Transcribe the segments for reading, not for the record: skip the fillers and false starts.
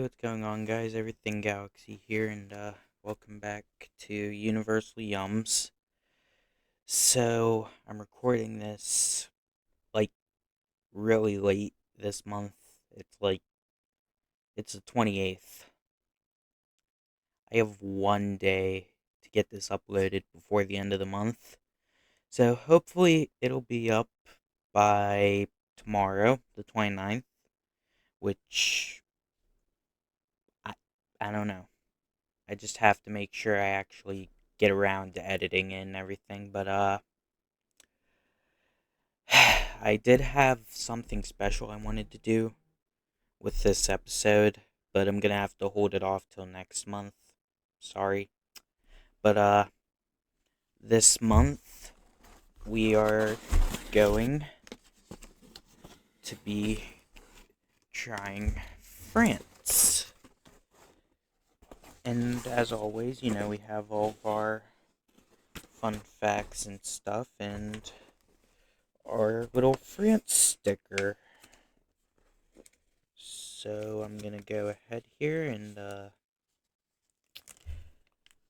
Hey, what's going on, guys? Everything Galaxy here, and welcome back to Universal Yums. So, I'm recording this like really late this month. It's the 28th. I have one day to get this uploaded before the end of the month. So, hopefully, it'll be up by tomorrow, the 29th, which I, I don't know. I just have to make sure I actually get around to editing and everything. But I did have something special I wanted to do with this episode, but I'm gonna have to hold it off till next month. Sorry. But this month we are going to be trying France. And as always, we have all of our fun facts and stuff and our little France sticker. So I'm gonna go ahead here and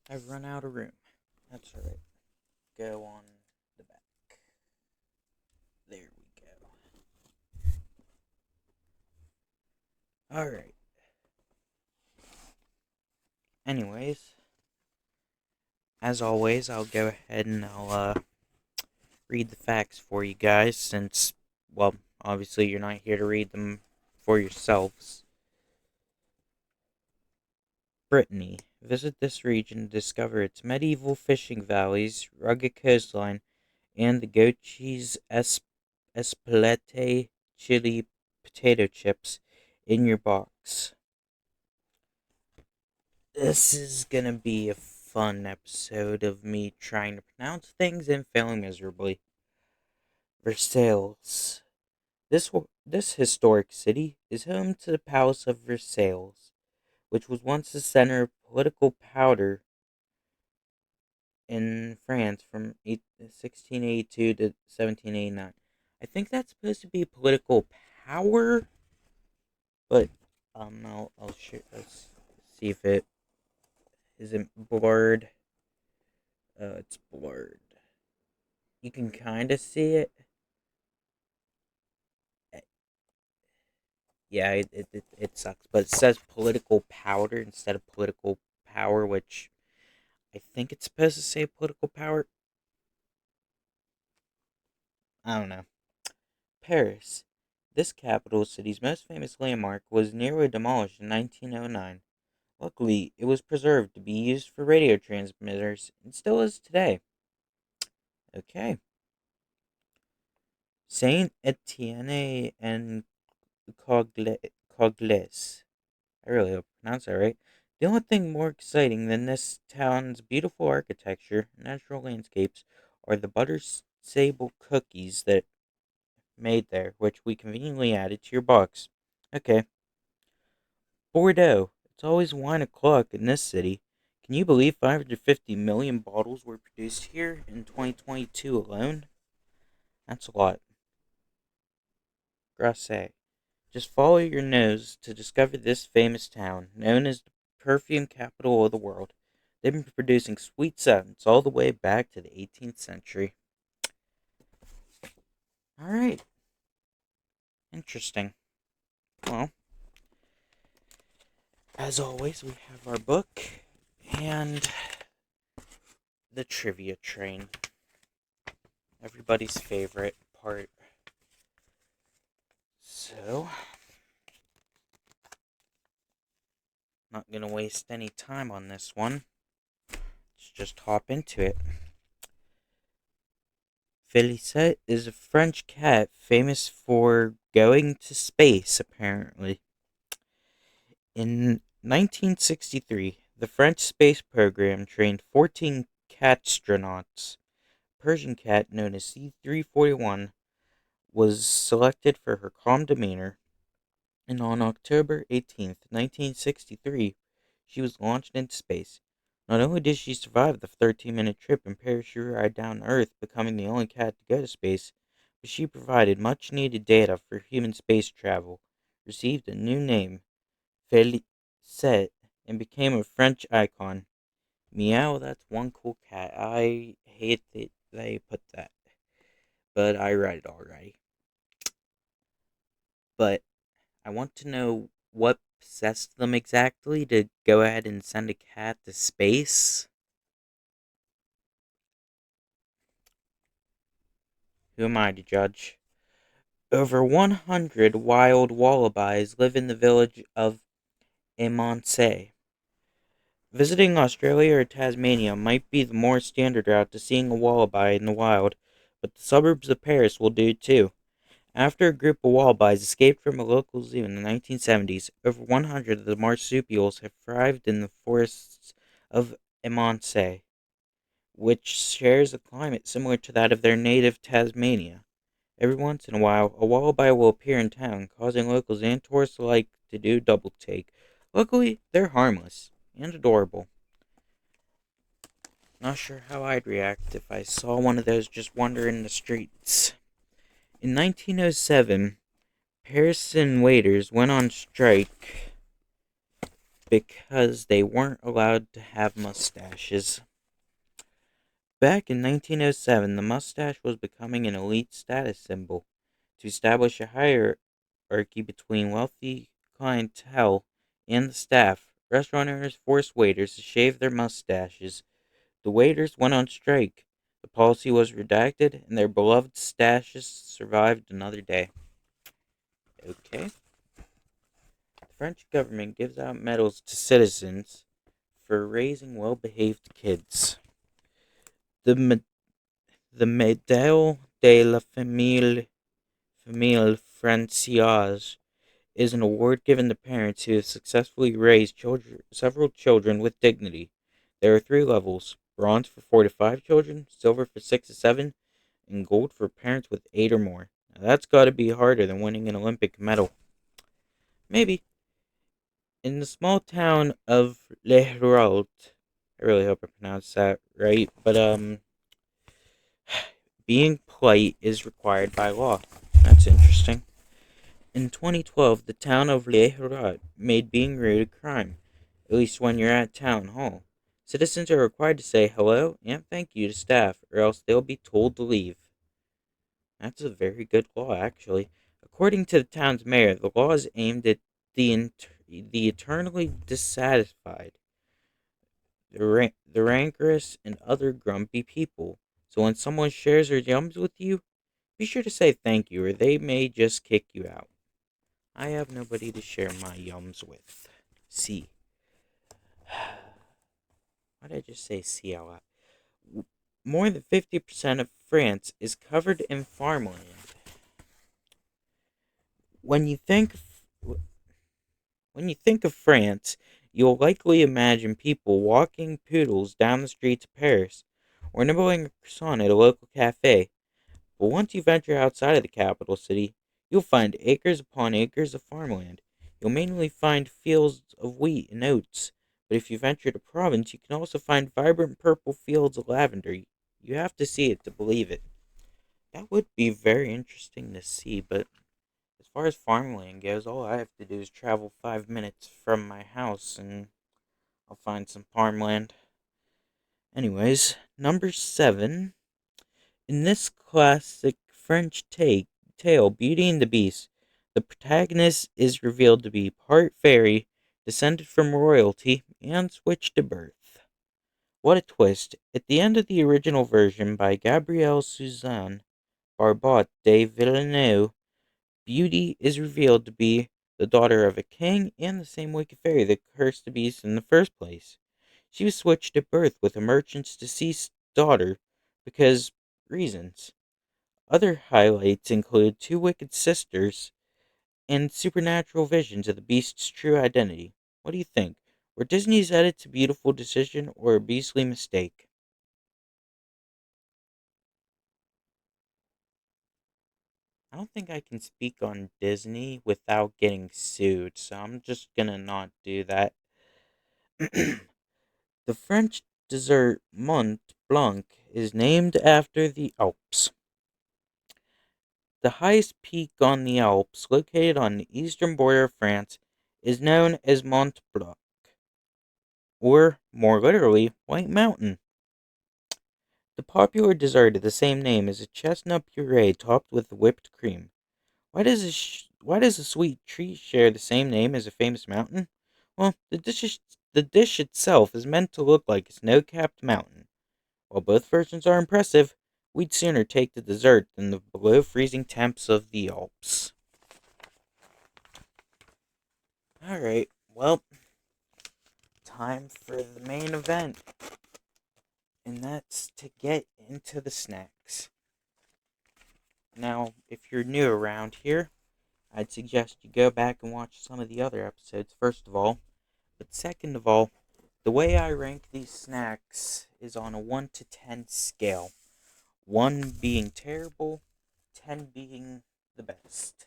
I've run out of room. That's alright. Go on the back. There we go. Alright. Anyways, as always, I'll go ahead and I'll read the facts for you guys since, well, obviously you're not here to read them for yourselves. Brittany. Visit this region to discover its medieval fishing valleys, rugged coastline, and the goat cheese Espelette chili potato chips in your box. This is gonna be a fun episode of me trying to pronounce things and failing miserably. Versailles. This historic city is home to the Palace of Versailles, which was once the center of political power in France from 1682 to 1789. I think that's supposed to be political power, but let's see if it isn't blurred. It's blurred. You can kind of see it. Eh, Yeah, it sucks, but it says political powder instead of political power, which I think it's supposed to say political power. I don't know. Paris. This capital city's most famous landmark was nearly demolished in 1909. Luckily, it was preserved to be used for radio transmitters and still is today. Okay. Saint Etienne and Cogles. I really hope I pronounced that right. The only thing more exciting than this town's beautiful architecture, natural landscapes, are the butter sable cookies that made there, which we conveniently added to your box. Okay. Bordeaux. It's always wine o'clock in this city. Can you believe 550 million bottles were produced here in 2022 alone? That's a lot. Grasse. Just follow your nose to discover this famous town, known as the perfume capital of the world. They've been producing sweet scents all the way back to the 18th century. Alright, interesting. Well, as always, we have our book and the trivia train. Everybody's favorite part. So, not gonna waste any time on this one. Let's just hop into it. Felicette is a French cat famous for going to space, apparently. In 1963, the French space program trained 14 catastronauts. A Persian cat known as C341 was selected for her calm demeanor, and on October 18th, 1963, she was launched into space. Not only did she survive the 13-minute trip and parachute ride down to Earth, becoming the only cat to go to space, but she provided much needed data for human space travel, received a new name, set and became a French icon. Meow, that's one cool cat. I hate that they put that, but I read it already. But I want to know what possessed them exactly to go ahead and send a cat to space. Who am I to judge? Over 100 wild wallabies live in the village of Amonsay. Visiting Australia or Tasmania might be the more standard route to seeing a wallaby in the wild, but the suburbs of Paris will do too. After a group of wallabies escaped from a local zoo in the 1970s, over 100 of the marsupials have thrived in the forests of Amonsay, which shares a climate similar to that of their native Tasmania. Every once in a while, a wallaby will appear in town, causing locals and tourists alike to do double take. Luckily, they're harmless and adorable. Not sure how I'd react if I saw one of those just wandering the streets. In 1907, Pearson waiters went on strike because they weren't allowed to have mustaches. Back in 1907, the mustache was becoming an elite status symbol. To establish a hierarchy between wealthy clientele and the staff, restaurant owners forced waiters to shave their mustaches. The waiters went on strike. The policy was redacted, and their beloved stashes survived another day. Okay. The French government gives out medals to citizens for raising well-behaved kids. The, the Médaille de la Famille Française is an award given to parents who have successfully raised several children with dignity. There are three levels: bronze for 4 to 5 children, silver for 6 to 7, and gold for parents with 8 or more. Now that's got to be harder than winning an Olympic medal. Maybe. In the small town of Le Hérault, I really hope I pronounced that right, but being polite is required by law. That's interesting. In 2012, the town of Le Hérault made being rude a crime, at least when you're at town hall. Citizens are required to say hello and thank you to staff, or else they'll be told to leave. That's a very good law, actually. According to the town's mayor, the law is aimed at the eternally dissatisfied, the rancorous, and other grumpy people. So when someone shares their yums with you, be sure to say thank you, or they may just kick you out. I have nobody to share my yums with. See. Why did I just say see out loud? More than 50% of France is covered in farmland. When you think when you think of France, you'll likely imagine people walking poodles down the streets of Paris or nibbling a croissant at a local cafe. But once you venture outside of the capital city, you'll find acres upon acres of farmland. You'll mainly find fields of wheat and oats, but if you venture to Provence, you can also find vibrant purple fields of lavender. You have to see it to believe it. That would be very interesting to see, but as far as farmland goes, all I have to do is travel 5 minutes from my house and I'll find some farmland. Anyways, number 7. In this classic French tale, Beauty and the Beast, the protagonist is revealed to be part fairy, descended from royalty, and switched to birth. What a twist! At the end of the original version by Gabrielle Suzanne Barbot de Villeneuve, Beauty is revealed to be the daughter of a king and the same wicked fairy that cursed the beast in the first place. She was switched at birth with a merchant's deceased daughter because reasons. Other highlights include two wicked sisters and supernatural visions of the beast's true identity. What do you think? Were Disney's edits a beautiful decision or a beastly mistake? I don't think I can speak on Disney without getting sued, so I'm just gonna not do that. The French dessert Mont Blanc is named after the Alps. The highest peak on the Alps, located on the eastern border of France, is known as Mont Blanc. or more literally, White Mountain. The popular dessert of the same name is a chestnut puree topped with whipped cream. Why does a sweet treat share the same name as a famous mountain? Well, the dish itself is meant to look like a snow-capped mountain. While both versions are impressive, we'd sooner take the dessert than the below freezing temps of the Alps. Alright, well, time for the main event, and that's to get into the snacks. Now, if you're new around here, I'd suggest you go back and watch some of the other episodes, first of all. But second of all, the way I rank these snacks is on a 1 to 10 scale. 1 being terrible, 10 being the best.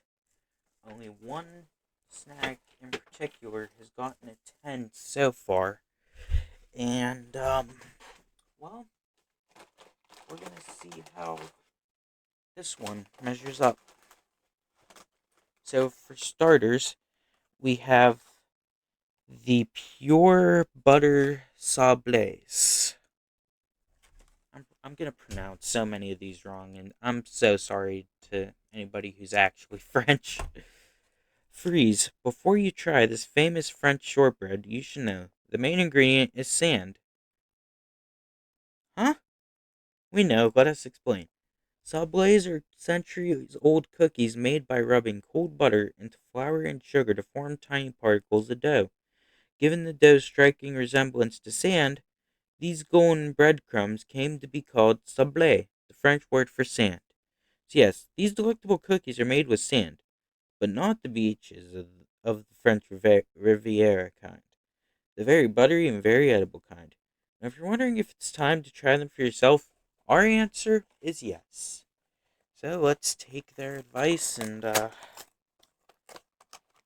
Only one snack in particular has gotten a 10 so far. And, well, we're going to see how this one measures up. So, for starters, we have the Pure Butter Sablaise. I'm going to pronounce so many of these wrong, and I'm so sorry to anybody who's actually French. Freeze. Before you try this famous French shortbread, you should know the main ingredient is sand. Huh? We know, let us explain. Sablaise are centuries-old cookies made by rubbing cold butter into flour and sugar to form tiny particles of dough. Given the dough's striking resemblance to sand, these golden breadcrumbs came to be called sablé, the French word for sand. So yes, these delectable cookies are made with sand, but not the beaches of the French Riviera kind. The very buttery and very edible kind. Now, if you're wondering if it's time to try them for yourself, our answer is yes. So let's take their advice and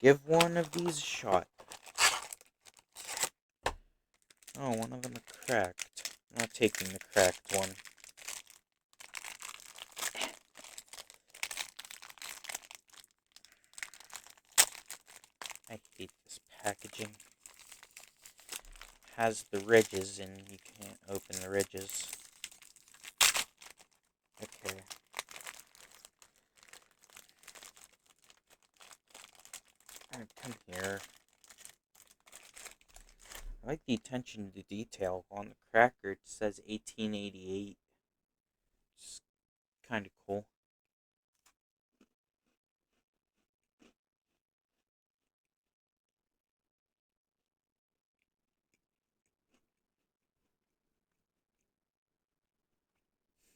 give one of these a shot. Oh, one of them are cracked. I'm not taking the cracked one. I hate this packaging. Has the ridges and you can't open the ridges. Okay. Alright, come here. I like the attention to detail on the cracker. It says 1888. It's kind of cool.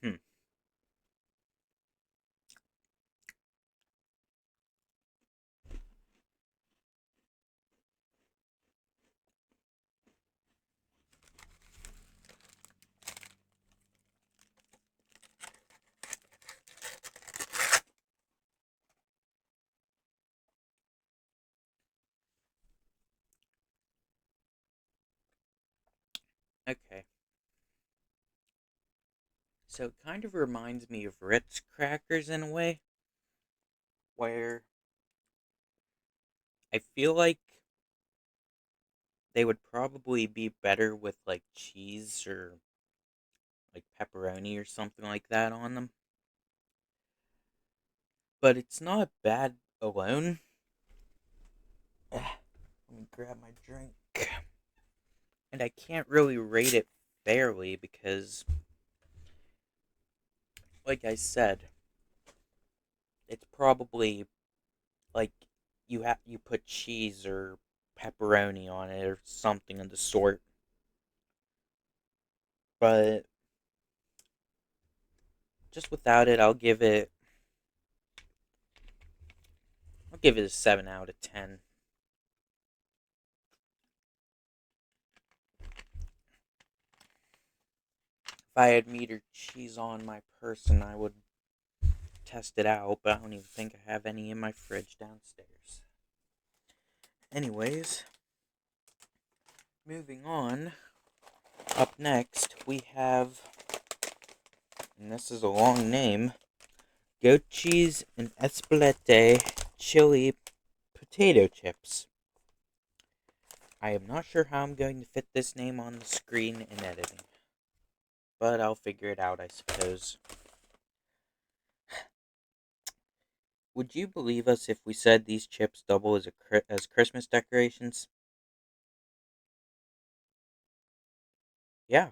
Hmm. Okay. So it kind of reminds me of Ritz crackers in a way, where I feel like they would probably be better with like cheese or like pepperoni or something like that on them. But it's not bad alone. Let me grab my drink. And I can't really rate it fairly because, like I said, it's probably like you put cheese or pepperoni on it or something of the sort. But just without it, I'll give it a 7 out of 10. If I had meat or cheese on my person, I would test it out, but I don't even think I have any in my fridge downstairs. Anyways, moving on. Up next, we have, and this is a long name, goat cheese and espelette chili potato chips. I am not sure how I'm going to fit this name on the screen in editing, but I'll figure it out, I suppose. Would you believe us if we said these chips double as Christmas decorations? Yeah.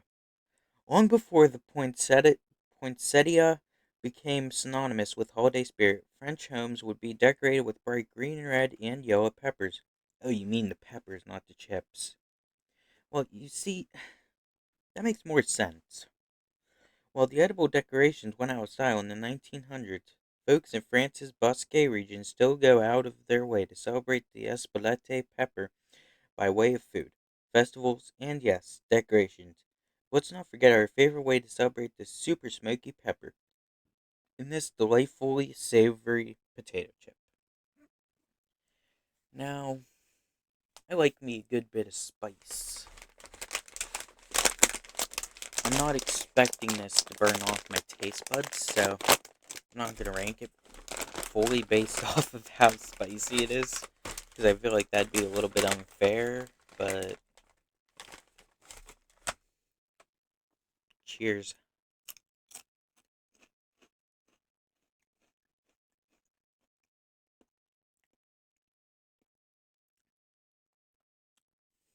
Long before the poinsettia became synonymous with holiday spirit, French homes would be decorated with bright green, red, and yellow peppers. Oh, you mean the peppers, not the chips. Well, you see, that makes more sense. While the edible decorations went out of style in the 1900s, folks in France's Basque region still go out of their way to celebrate the Espelette pepper by way of food, festivals, and yes, decorations. Let's not forget our favorite way to celebrate the super smoky pepper in this delightfully savory potato chip. Now, I like me a good bit of spice. I'm not expecting this to burn off my taste buds, so I'm not gonna rank it fully based off of how spicy it is, because I feel like that'd be a little bit unfair, but cheers.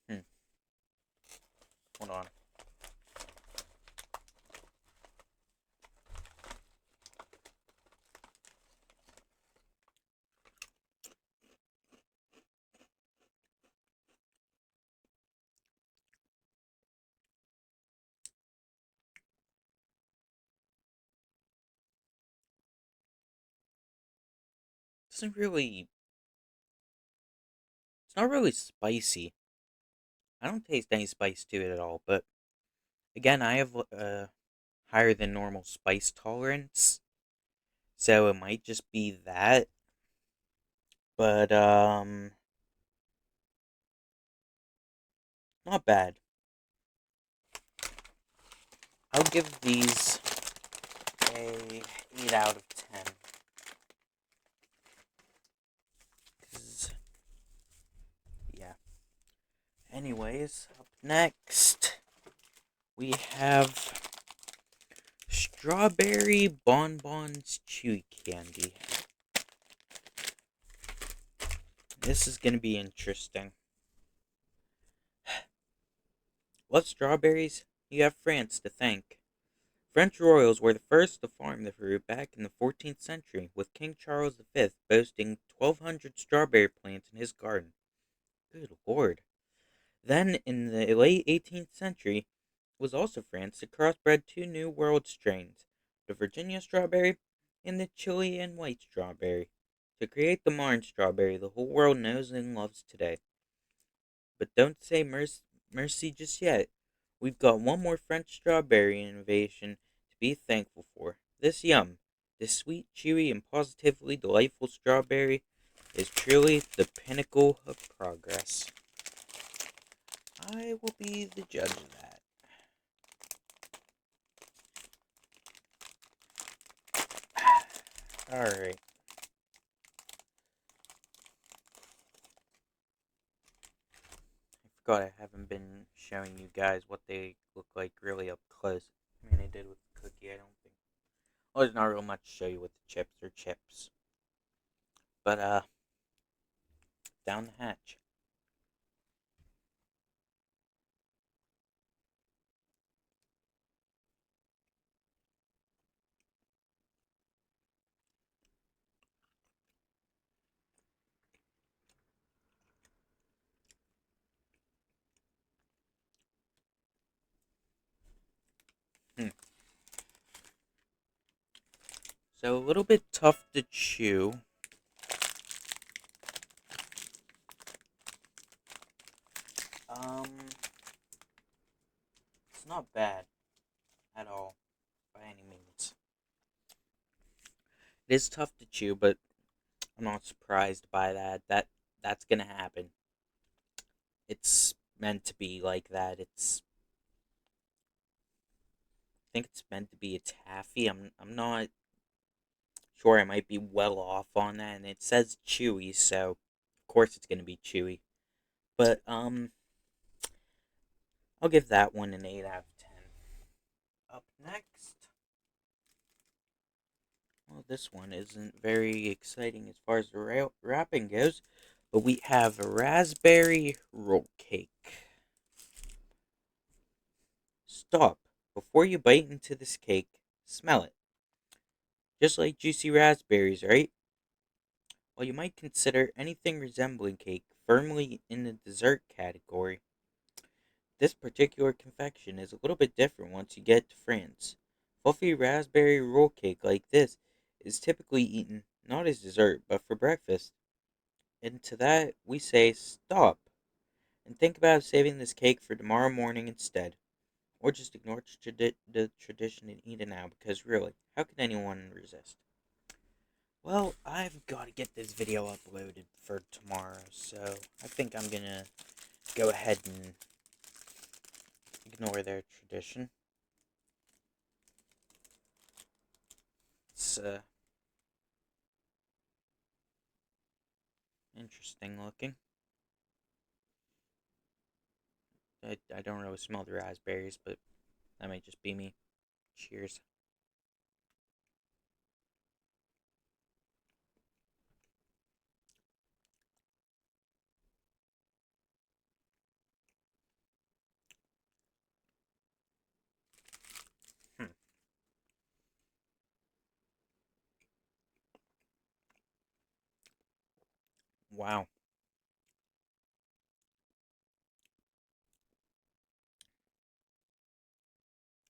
Hmm, hold on. Doesn't really, it's not really spicy. I don't taste any spice to it at all, but again, I have a higher than normal spice tolerance, so it might just be that. But not bad. I'll give these a 8 out of 10. 'Cause, yeah. Anyways, up next we have strawberry bonbons chewy candy. This is gonna be interesting. What strawberries? You have France to thank. French royals were the first to farm the fruit back in the 14th century, with King Charles V boasting 1,200 strawberry plants in his garden. Good lord. Then, in the late 18th century, it was also France that crossbred two new world strains, the Virginia strawberry and the Chilean white strawberry, to create the modern strawberry the whole world knows and loves today. But don't say mercy just yet. We've got one more French strawberry innovation to be thankful for. This sweet, chewy, and positively delightful strawberry is truly the pinnacle of progress. I will be the judge of that. Alright. I forgot I haven't been showing you guys what they look like really up close. I mean, I did with the cookie, I don't think. Well, there's not real much to show you with the chips or chips. But, down the hatch. Hmm. So, a little bit tough to chew. Um, it's not bad at all, by any means. It is tough to chew, but I'm not surprised by that. That's gonna happen. It's meant to be like that. I think it's meant to be a taffy. I'm not sure. I might be well off on that, and it says chewy, so of course it's gonna be chewy. But I'll give that one an 8 out of 10. Up next, well, this one isn't very exciting as far as the wrapping goes, but we have a raspberry roll cake. Stop. Before you bite into this cake, smell it. Just like juicy raspberries, right? While you might consider anything resembling cake firmly in the dessert category, this particular confection is a little bit different once you get to France. Fluffy raspberry roll cake like this is typically eaten not as dessert but for breakfast. And to that we say stop and think about saving this cake for tomorrow morning instead. Or just ignore the tradition and eat it now because really, how can anyone resist? Well, I've got to get this video uploaded for tomorrow, so I think I'm gonna go ahead and ignore their tradition. It's interesting looking. I don't really smell the raspberries, but that might just be me. Cheers. Hmm. Wow,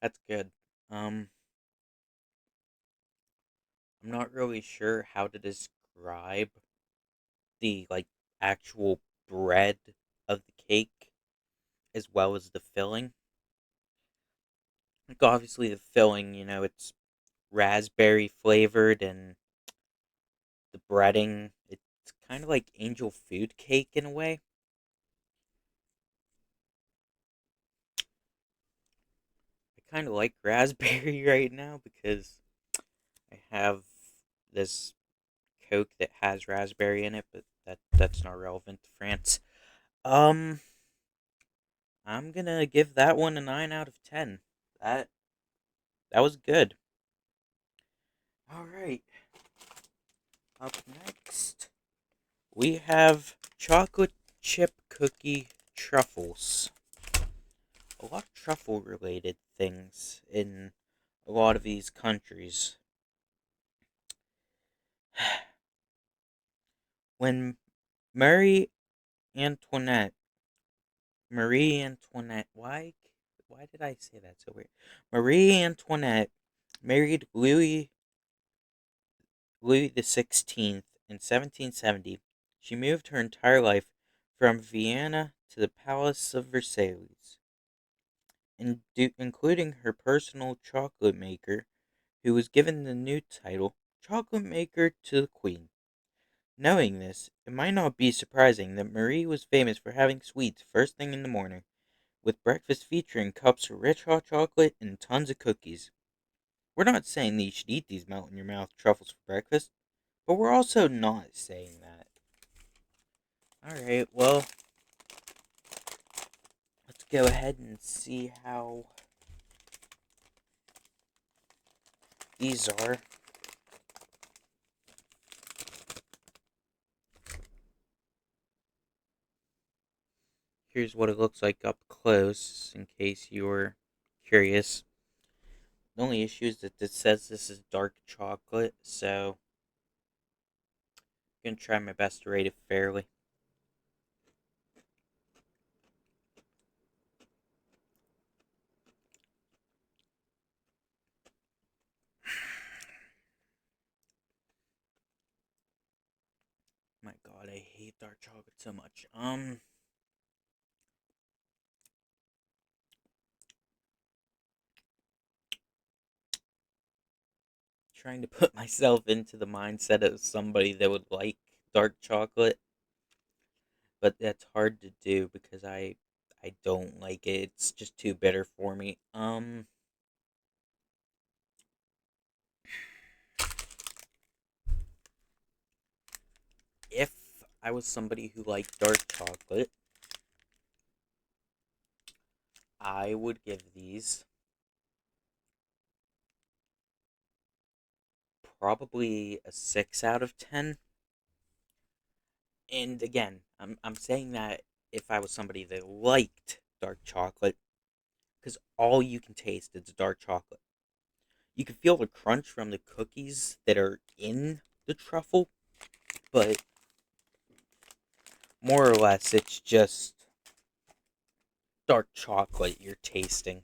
that's good. Um, I'm not really sure how to describe the actual bread of the cake as well as the filling. Like obviously the filling, it's raspberry flavored and the breading, it's kind of like angel food cake in a way. I kind of like raspberry right now because I have this Coke that has raspberry in it, but that's not relevant to France. Um, I'm gonna give that one a 9 out of 10. That that was good. All right, up next we have chocolate chip cookie truffles. A lot of truffle related things in a lot of these countries. When Marie Antoinette, why did I say that so weird? Marie Antoinette married Louis the 16th in 1770. She moved her entire life from Vienna to the Palace of Versailles, including her personal chocolate maker, who was given the new title Chocolate Maker to the Queen. Knowing this, it might not be surprising that Marie was famous for having sweets first thing in the morning, with breakfast featuring cups of rich hot chocolate and tons of cookies. We're not saying that you should eat these melt in your mouth truffles for breakfast, but we're also not saying that. Alright, well, let's go ahead and see how these are. Here's what it looks like up close, in case you're curious. The only issue is that it says this is dark chocolate, so I'm going to try my best to rate it fairly. My god, I hate dark chocolate so much. Trying to put myself into the mindset of somebody that would like dark chocolate, but that's hard to do because I don't like it. It's just too bitter for me. If I was somebody who liked dark chocolate, I would give these probably a 6 out of 10. And again, I'm saying that if I was somebody that liked dark chocolate, because all you can taste is dark chocolate. You can feel the crunch from the cookies that are in the truffle, but more or less it's just dark chocolate you're tasting.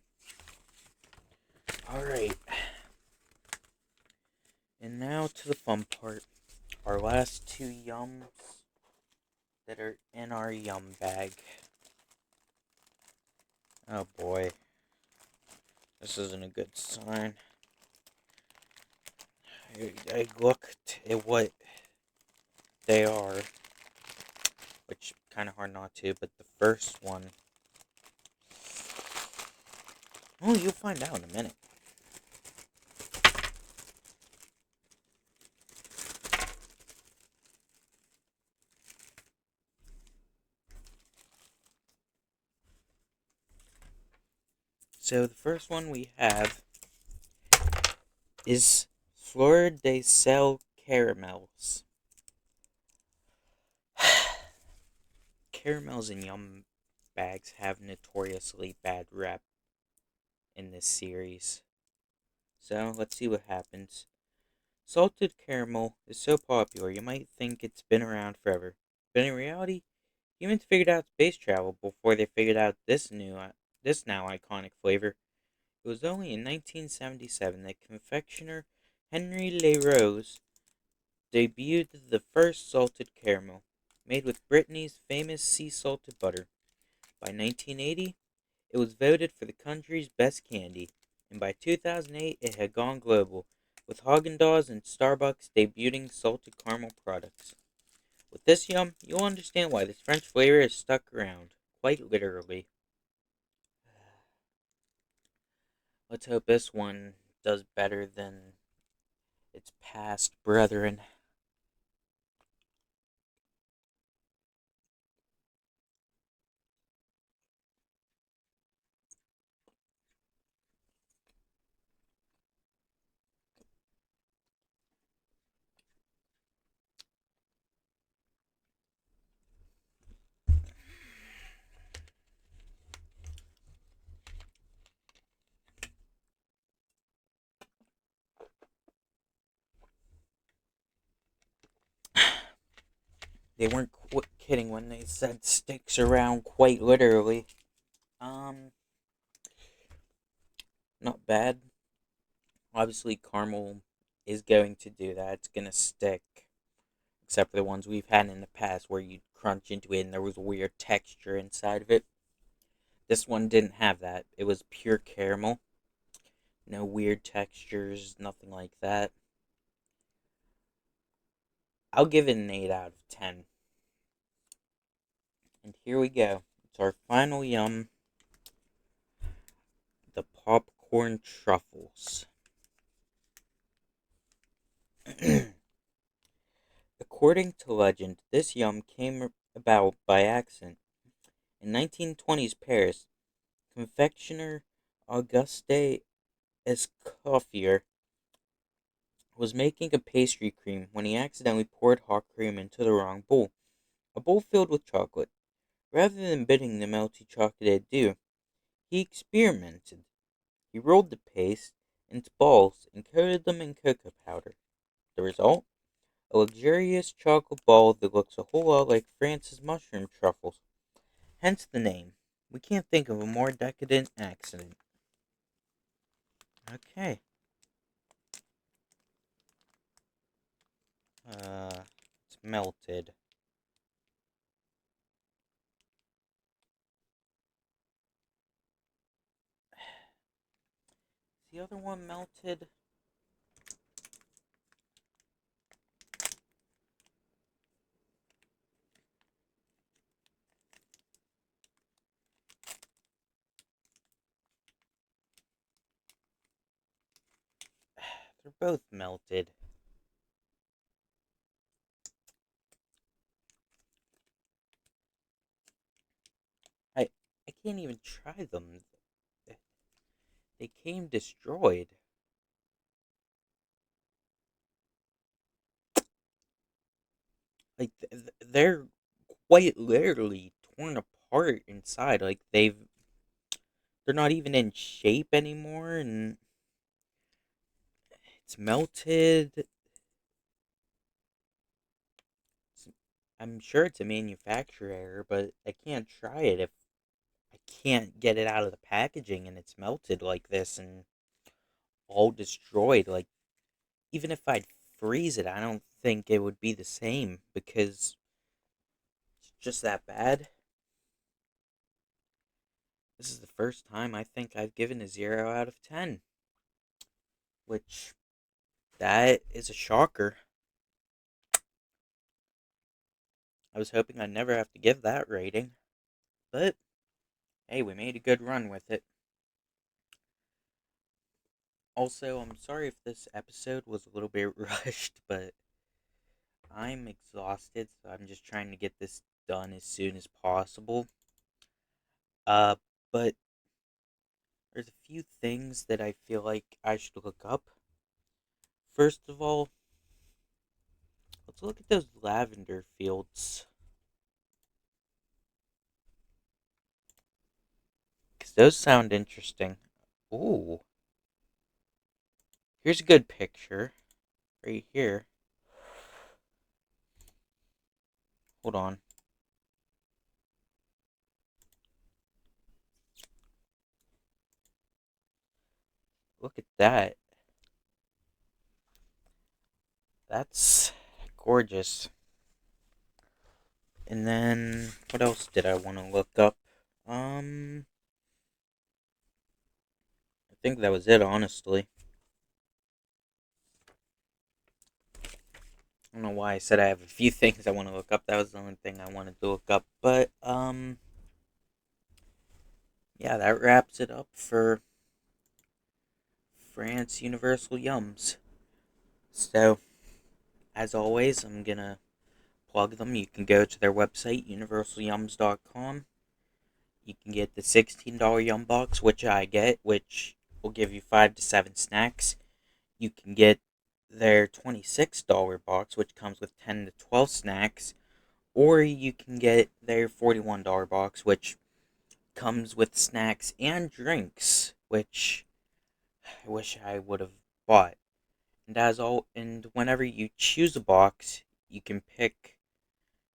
Alright, and now to the fun part. Our last two yums that are in our yum bag. Oh boy, this isn't a good sign. I looked at what they are, which kind of hard not to, but the first one, oh, you'll find out in a minute. So the first one we have is Fleur de Sel caramels. Caramels in yum bags have notoriously bad rep in this series. So let's see what happens. Salted caramel is so popular you might think it's been around forever. But in reality, humans figured out space travel before they figured out this now iconic flavor. It was only in 1977 that confectioner Henry Leroux debuted the first salted caramel, made with Brittany's famous sea salted butter. By 1980, it was voted for the country's best candy, and by 2008 it had gone global, with Haagen-Dazs and Starbucks debuting salted caramel products. With this yum, you'll understand why this French flavor has stuck around, quite literally. Let's hope this one does better than its past brethren. They weren't kidding when they said sticks around, quite literally. Um, Not bad. Obviously, caramel is going to do that. It's gonna stick. Except for the ones we've had in the past where you'd crunch into it and there was a weird texture inside of it. This one didn't have that. It was pure caramel. No weird textures, nothing like that. I'll give it an 8 out of 10. And here we go. It's our final yum, the popcorn truffles. According to legend, this yum came about by accident. In 1920s Paris, confectioner Auguste Escoffier was making a pastry cream when he accidentally poured hot cream into the wrong bowl, a bowl filled with chocolate. Rather than bidding the melty chocolate adieu, he experimented. He rolled the paste into balls and coated them in cocoa powder. The result? A luxurious chocolate ball that looks a whole lot like France's mushroom truffles. Hence the name. We can't think of a more decadent accident. Okay. It's melted. Is the other one melted? They're both melted. I I can't even try them. they came destroyed. Like they're quite literally torn apart inside. Like they're not even in shape anymore, and it's melted. It's, I'm sure it's a manufacturer error, but I can't try it if I can't get it out of the packaging and it's melted like this and all destroyed. Like even if I'd freeze it, I don't think it would be the same because it's just that bad. This is the first time I think I've given a 0 out of 10, which that is a shocker. I was hoping I'd never have to give that rating, but hey, we made a good run with it. Also, I'm sorry if this episode was a little bit rushed, but I'm exhausted, so I'm just trying to get this done as soon as possible. Uh, but there's a few things that I feel like I should look up. First of all, let's look at those lavender fields, because those sound interesting. Ooh, here's a good picture right here. Hold on. Look at that. That's gorgeous. And then, what else did I want to look up? I think that was it, honestly. I don't know why I said I have a few things I want to look up. That was the only thing I wanted to look up. But, yeah, that wraps it up for France Universal Yums. So, as always, I'm gonna plug them. You can go to their website, universalyums.com. You can get the $16 Yum Box, which I get, which will give you 5 to 7 snacks. You can get their $26 box, which comes with 10 to 12 snacks. Or you can get their $41 box, which comes with snacks and drinks, which I wish I would have bought. And whenever you choose a box, you can pick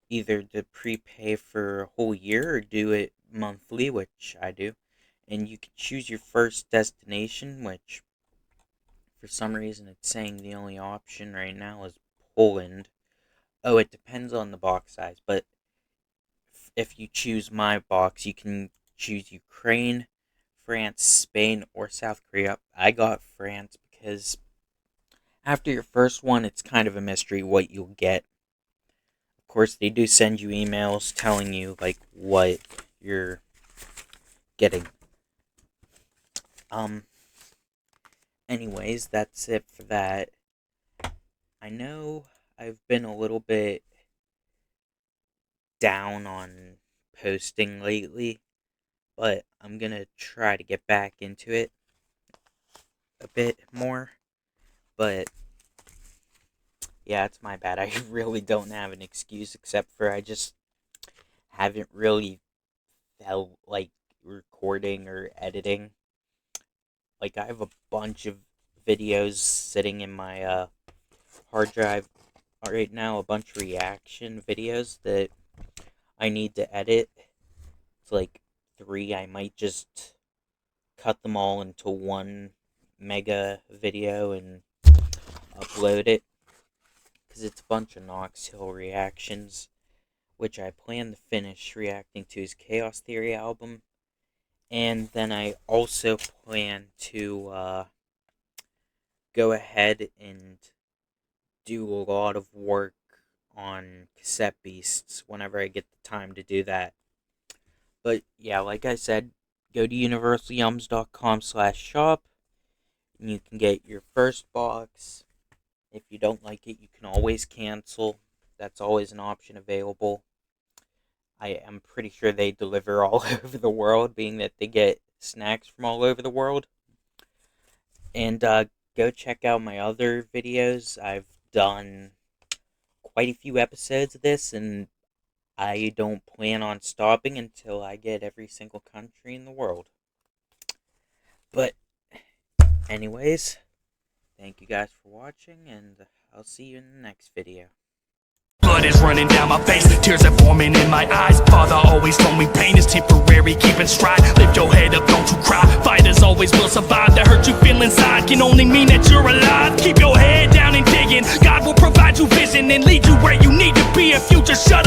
either to prepay for a whole year or do it monthly, which I do. And you can choose your first destination, which for some reason it's saying the only option right now is Poland. Oh, it depends on the box size, but if you choose my box, you can choose Ukraine, France, Spain, or South Korea. I got France because after your first one, it's kind of a mystery what you'll get. Of course, they do send you emails telling you like what you're getting. Um. Anyways, that's it for that. I know I've been a little bit down on posting lately, but I'm gonna try to get back into it a bit more. But yeah, it's my bad. I really don't have an excuse except for I just haven't really felt like recording or editing. Like I have a bunch of videos sitting in my hard drive right now, a bunch of reaction videos that I need to edit. It's like 3. I might just cut them all into one mega video and upload it because it's a bunch of Knox Hill reactions, which I plan to finish reacting to his Chaos Theory album. And then I also plan to go ahead and do a lot of work on Cassette Beasts whenever I get the time to do that. But yeah, like I said, go to universalyums.com/shop and you can get your first box. If you don't like it, you can always cancel. That's always an option available. I am pretty sure they deliver all over the world, being that they get snacks from all over the world. And go check out my other videos. I've done quite a few episodes of this, and I don't plan on stopping until I get every single country in the world. But, anyways, thank you guys for watching, and I'll see you in the next video. Blood is running down my face, tears are forming in my eyes. Father always told me pain is temporary, keep in stride. Lift your head up, don't you cry. Fighters always will survive. The hurt you feel inside can only mean that you're alive. Keep your head down and digging. God will provide you vision and lead you where you need to be if you just shut up.